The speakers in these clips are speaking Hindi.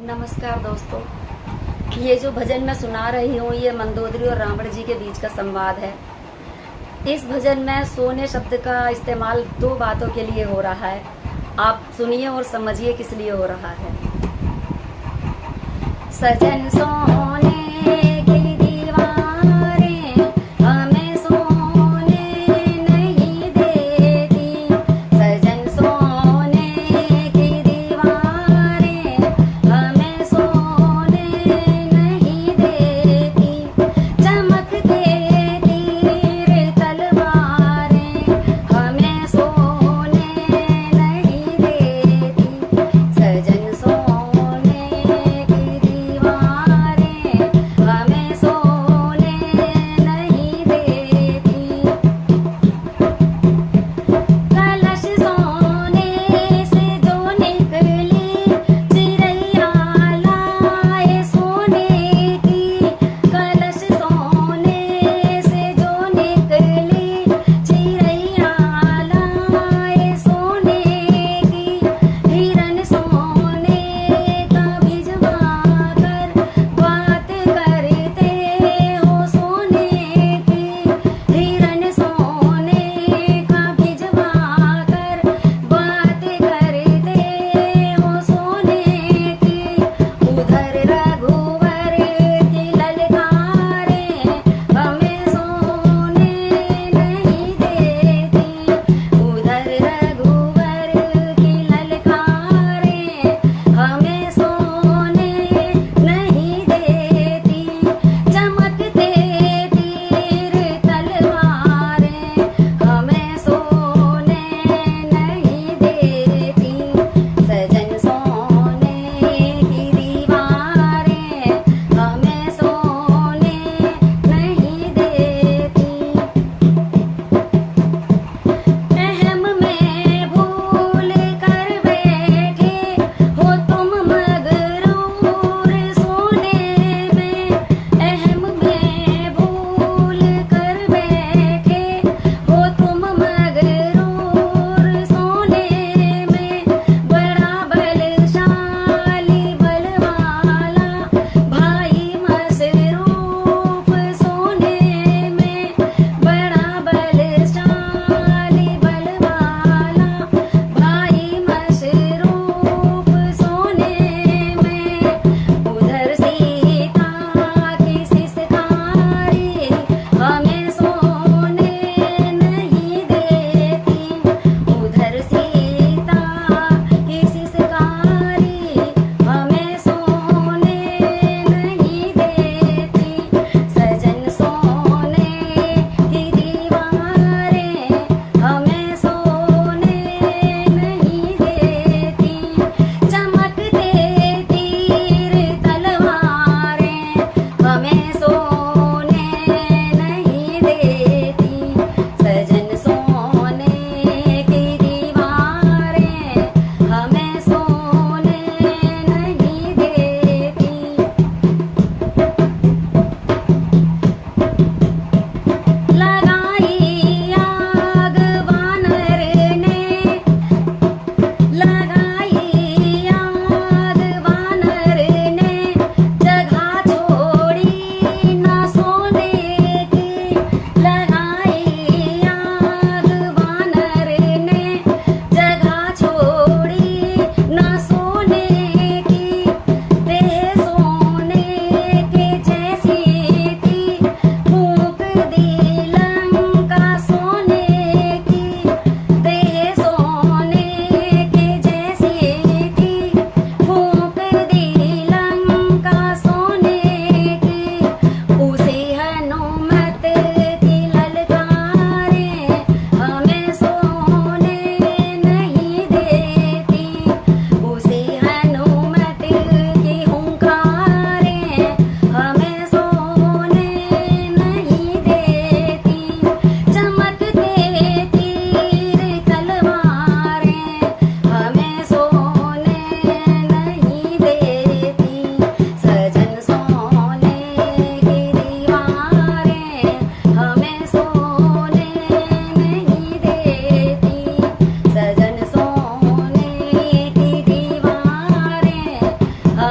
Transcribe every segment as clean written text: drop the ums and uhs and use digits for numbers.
नमस्कार दोस्तों। ये जो भजन मैं सुना रही हूँ ये मंदोदरी और रावण जी के बीच का संवाद है। इस भजन में सोने शब्द का इस्तेमाल दो बातों के लिए हो रहा है। आप सुनिए और समझिए किस लिए हो रहा है। सजन सोने की दीवारें हमें सोने नहीं देती। सजन सोने की दीवारें हमें सोने नहीं देती। चमकते तीर तलवारें हमें सोने नहीं देती। सजन सोने की दीवारें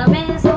में